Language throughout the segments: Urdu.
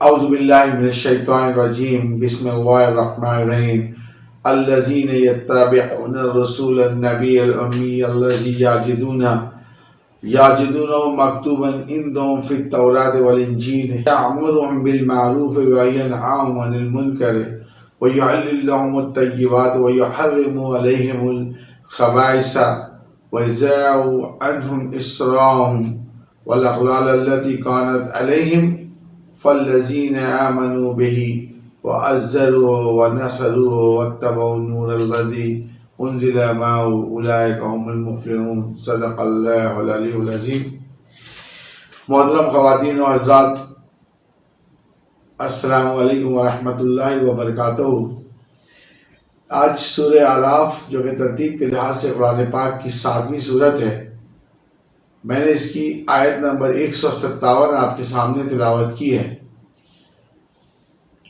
اعوذ باللہ من الشیطان الرجیم بسم اللہ الرحمن الرحیم الذین یتبعون الرسول النبی الامی الذی یجدونه مکتوبا عندهم فی التوراۃ والانجیل یأمرهم بالمعروف وینہاهم عن المنکر ویحل لهم الطیبات ویحرم علیہم الخبائث ویضع عنہم اصرارهم والاغلال التي كانت عليهم فالذين آمنوا به وعزروه ونصروه واتبعوا النور الذي انزل معه اولئك هم المفلحون صدق اللہ العلی العظیم۔ محترم خواتین و حضرات، السلام علیکم ورحمۃ اللہ وبرکاتہ۔ آج سورہ اعراف جو کہ ترتیب کے لحاظ سے قرآن پاک کی 7ویں سورت ہے، میں نے اس کی آیت نمبر 157 آپ کے سامنے تلاوت کی ہے۔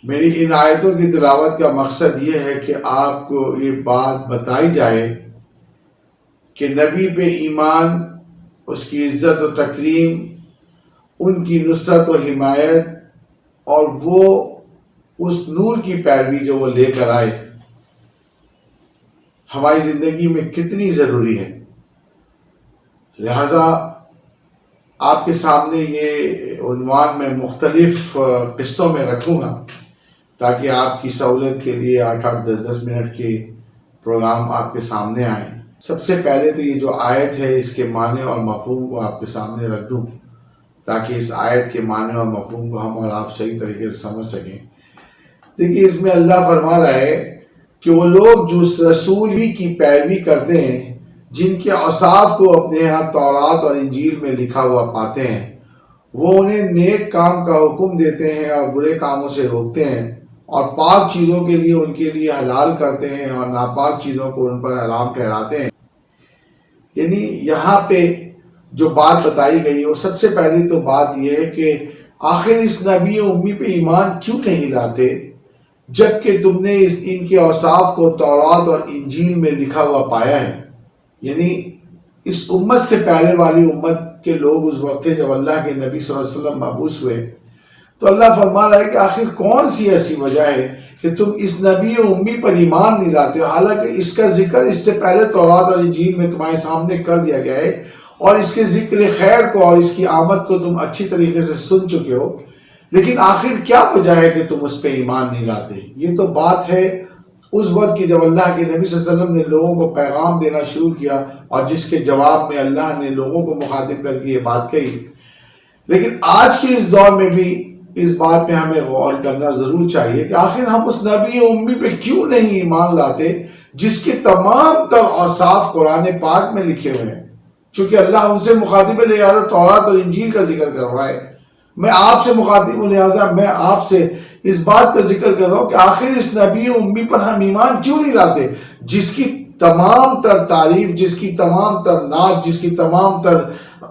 میری ان آیتوں کی تلاوت کا مقصد یہ ہے کہ آپ کو یہ بات بتائی جائے کہ نبی پہ ایمان، اس کی عزت و تکریم، ان کی نصرت و حمایت اور وہ اس نور کی پیروی جو وہ لے کر آئے ہماری زندگی میں کتنی ضروری ہے۔ لہذا آپ کے سامنے یہ عنوان میں مختلف قسطوں میں رکھوں گا تاکہ آپ کی سہولت کے لیے 8-8 10-10 منٹ کے پروگرام آپ کے سامنے آئیں۔ سب سے پہلے تو یہ جو آیت ہے اس کے معنی اور مفہوم کو آپ کے سامنے رکھ دوں تاکہ اس آیت کے معنی اور مفہوم کو ہم اور آپ صحیح طریقے سے سمجھ سکیں۔ دیکھیے، اس میں اللہ فرما رہا ہے کہ وہ لوگ جو رسول ہی کی پیروی کرتے ہیں، جن کے اوصاف کو اپنے ہاں تورات اور انجیل میں لکھا ہوا پاتے ہیں، وہ انہیں نیک کام کا حکم دیتے ہیں اور برے کاموں سے روکتے ہیں، اور پاک چیزوں کے لیے ان کے لیے حلال کرتے ہیں اور ناپاک چیزوں کو ان پر حرام ٹھہراتے ہیں۔ یعنی یہاں پہ جو بات بتائی گئی ہے، وہ سب سے پہلی تو بات یہ ہے کہ آخر اس نبی امی پہ ایمان کیوں نہیں لاتے جبکہ تم نے ان کے اوصاف کو تورات اور انجیل میں لکھا ہوا پایا ہے۔ یعنی اس امت سے پہلے والی امت کے لوگ اس وقت جب اللہ کے نبی صلی اللہ علیہ وسلم مبعوث ہوئے تو اللہ فرما رہا ہے کہ آخر کون سی ایسی وجہ ہے کہ تم اس نبی امی پر ایمان نہیں لاتے ہو، حالانکہ اس کا ذکر اس سے پہلے تورات اور انجیل میں تمہارے سامنے کر دیا گیا ہے اور اس کے ذکر خیر کو اور اس کی آمد کو تم اچھی طریقے سے سن چکے ہو، لیکن آخر کیا وجہ ہے کہ تم اس پہ ایمان نہیں لاتے؟ یہ تو بات ہے اس وقت کی جب اللہ کے نبی صلی اللہ علیہ وسلم نے لوگوں کو پیغام دینا شروع کیا اور جس کے جواب میں اللہ نے لوگوں کو مخاطب کر کے یہ بات کہی۔ لیکن آج کے اس دور میں بھی اس بات پہ ہمیں غور کرنا ضرور چاہیے کہ آخر ہم اس نبی امی پہ کیوں نہیں ایمان لاتے جس کے تمام تر اوصاف قرآن پاک میں لکھے ہوئے ہیں۔ چونکہ اللہ ان سے مخاطب ہے، لہٰذا تورات اور انجیل کا ذکر کر رہا ہے، میں آپ سے مخاطب ہوں، لہٰذا میں آپ سے اس بات کا ذکر کر رہا ہوں کہ آخر اس نبی امی پر ہم ایمان کیوں نہیں لاتے جس کی تمام تر تعریف، جس کی تمام تر نعت، جس کی تمام تر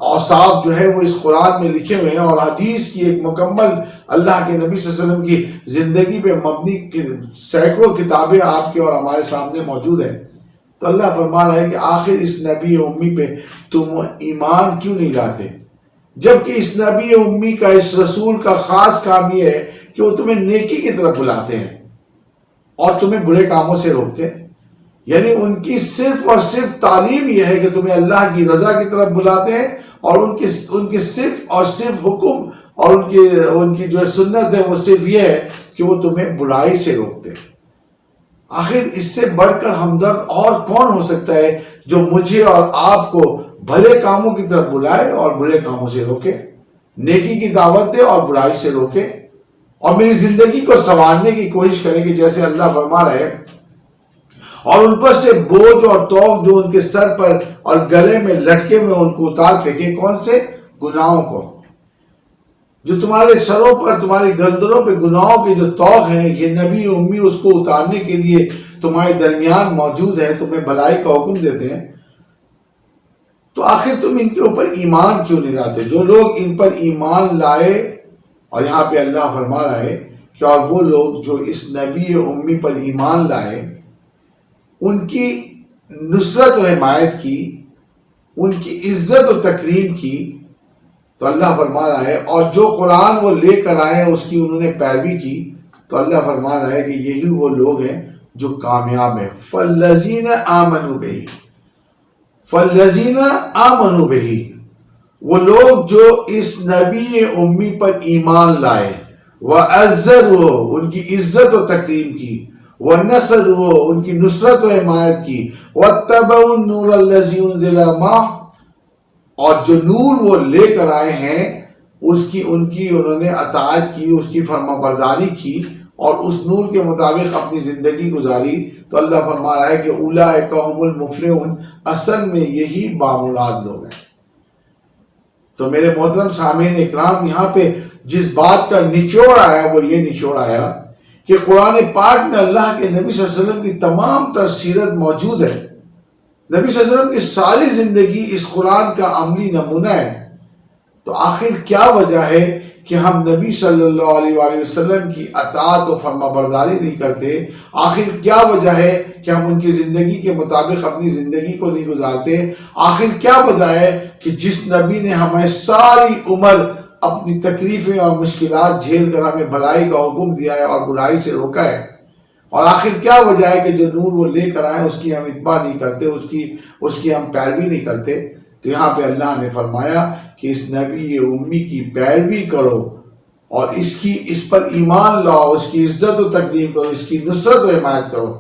اوصاف جو ہے وہ اس قرآن میں لکھے ہوئے ہیں، اور حدیث کی ایک مکمل اللہ کے نبی صلی اللہ علیہ وسلم کی زندگی پہ مبنی سینکڑوں کتابیں آپ کے اور ہمارے سامنے موجود ہیں۔ تو اللہ فرما رہا ہے کہ آخر اس نبی امی پہ تم ایمان کیوں نہیں لاتے جبکہ اس نبی امی کا، اس رسول کا خاص کام یہ ہے کہ وہ تمہیں نیکی کی طرف بلاتے ہیں اور تمہیں برے کاموں سے روکتے ہیں۔ یعنی ان کی صرف اور صرف تعلیم یہ ہے کہ تمہیں اللہ کی رضا کی طرف بلاتے ہیں، اور ان کے صرف اور صرف حکم اور ان کی جو سنت ہے وہ صرف یہ ہے کہ وہ تمہیں برائی سے روکتے ہیں۔ آخر اس سے بڑھ کر ہمدرد اور کون ہو سکتا ہے جو مجھے اور آپ کو بھلے کاموں کی طرف بلائے اور برے کاموں سے روکے، نیکی کی دعوت دے اور برائی سے روکے، اور میری زندگی کو سنوارنے کی کوشش کرے کہ جیسے اللہ فرما رہا ہے، اور ان پر سے بوجھ اور توق جو ان کے سر پر اور گلے میں لٹکے میں ان کو اتار پھینکے۔ کون سے گناہوں کو؟ جو تمہارے سروں پر، تمہاری گردنوں پہ گناہوں کے جو توق ہیں، یہ نبی امی اس کو اتارنے کے لیے تمہارے درمیان موجود ہے، تمہیں بھلائی کا حکم دیتے ہیں۔ تو آخر تم ان کے اوپر ایمان کیوں نہیں لاتے؟ جو لوگ ان پر ایمان لائے، اور یہاں پہ اللہ فرما رہا ہے کہ اور وہ لوگ جو اس نبی امی پر ایمان لائے، ان کی نصرت و حمایت کی، ان کی عزت و تکریم کی، تو اللہ فرما رہا ہے اور جو قرآن وہ لے کر آئے اس کی انہوں نے پیروی کی، تو اللہ فرما رہا ہے کہ یہی وہ لوگ ہیں جو کامیاب ہیں۔ فَالَّذِينَ آمَنُوا بِهِ، فَالَّذِينَ آمَنُوا بِهِ، وہ لوگ جو اس نبی امی پر ایمان لائے، وَعَزَّرُوهُ، ان کی عزت و تکریم کی، وَنَصَرُوهُ، ان کی نصرت و حمایت کی، وَاتَّبَعُوا النُّورَ الَّذِي أُنزِلَ مَعَهُ، اور جو نور وہ لے کر آئے ہیں اس کی انہوں نے اطاعت کی، اس کی فرما برداری کی اور اس نور کے مطابق اپنی زندگی گزاری، تو اللہ فرما رہا ہے کہ اولئک هم المفلحون، اصل میں یہی بامراد لوگ ہیں۔ تو میرے محترم سامعین اکرام، یہاں پہ جس بات کا نچوڑ آیا وہ یہ نچوڑ آیا کہ قرآن پاک میں اللہ کے نبی صلی اللہ علیہ وسلم کی تمام تر سیرت موجود ہے۔ نبی صلی اللہ علیہ وسلم کی ساری زندگی اس قرآن کا عملی نمونہ ہے، تو آخر کیا وجہ ہے کہ ہم نبی صلی اللہ علیہ وآلہ وسلم کی اطاعت و فرما برداری نہیں کرتے؟ آخر کیا وجہ ہے کہ ہم ان کی زندگی کے مطابق اپنی زندگی کو نہیں گزارتے؟ آخر کیا وجہ ہے کہ جس نبی نے ہمیں ساری عمر اپنی تکلیفیں اور مشکلات جھیل کر ہمیں بھلائی کا حکم دیا ہے اور برائی سے روکا ہے، اور آخر کیا وجہ ہے کہ جو نور وہ لے کر آئے اس کی ہم اتباع نہیں کرتے، اس کی ہم پیروی نہیں کرتے؟ تو یہاں پہ اللہ نے فرمایا کہ اس نبی امی کی پیروی کرو اور اس پر ایمان لاؤ، اس کی عزت و تکریم کرو، اس کی نصرت و حمایت کرو،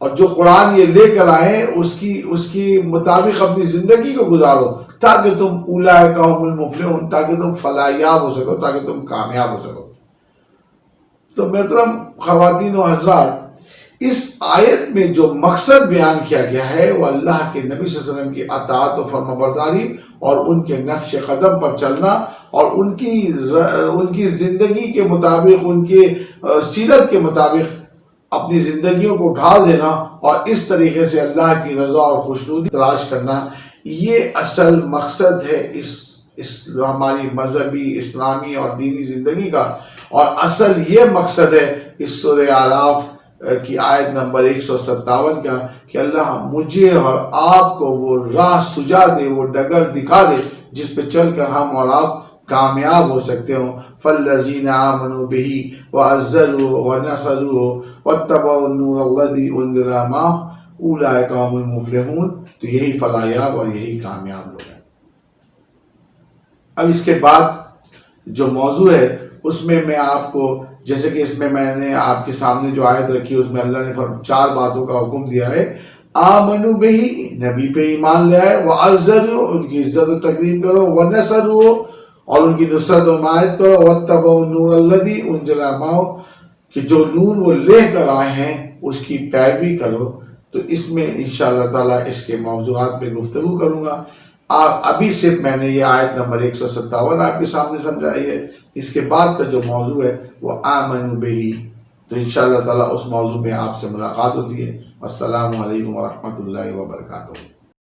اور جو قرآن یہ لے کر آئے اس کی مطابق اپنی زندگی کو گزارو، تاکہ تم اولئک هم المفلحون، تاکہ تم فلاحیاب ہو سکو، تاکہ تم کامیاب ہو سکو۔ تو محترم خواتین و حضرات، اس آیت میں جو مقصد بیان کیا گیا ہے وہ اللہ کے نبی صلی اللہ علیہ وسلم کی اطاعت و فرما برداری اور ان کے نقش قدم پر چلنا اور ان کی زندگی کے مطابق، ان کے سیرت کے مطابق اپنی زندگیوں کو ڈھال دینا اور اس طریقے سے اللہ کی رضا اور خوشنودی تلاش کرنا، یہ اصل مقصد ہے اس ہماری مذہبی، اسلامی اور دینی زندگی کا۔ اور اصل یہ مقصد ہے اس سورہ اعراف کی آیت نمبر 157 کا کہ اللہ مجھے اور آپ کو وہ راہ سجا دے، وہ ڈگر دکھا دے جس پہ چل کر ہم اور آپ کامیاب ہو سکتے ہوں۔ فَالَّذِينَ آمَنُوا بِهِ وَعَزَّرُوهُ وَنَصَرُوهُ وَاتَّبَعُوا النُّورَ الَّذِي أُنزِلَ مَعَهُ أُولَئِكَ هُمُ الْمُفْلِحُونَ، تو یہی فلاحیاب اور یہی کامیاب لوگ ہیں۔ اب اس کے بعد جو موضوع ہے اس میں آپ کو، جیسے کہ اس میں نے آپ کے سامنے جو آیت رکھی اس میں اللہ نے 4 باتوں کا حکم دیا ہے۔ آمنوا بہی، نبی پہ ایمان لے آئے، وعزروا، ان کی عزت و تکریم کرو، ونصروا، اور ان کی نصرت و حمایت کرو، واتبعوا النور الذی انزل معہ، کہ جو نور وہ لے کر آئے ہیں اس کی پیروی کرو۔ تو اس میں انشاءاللہ تعالیٰ اس کے موضوعات پہ گفتگو کروں گا۔ ابھی صرف میں نے یہ آیت نمبر 157 آپ کے سامنے سمجھائی ہے، اس کے بعد کا جو موضوع ہے وہ آمنوا بہی، تو انشاءاللہ تعالیٰ اس موضوع میں آپ سے ملاقات ہوتی ہے۔ السلام علیکم ورحمۃ اللہ وبرکاتہ۔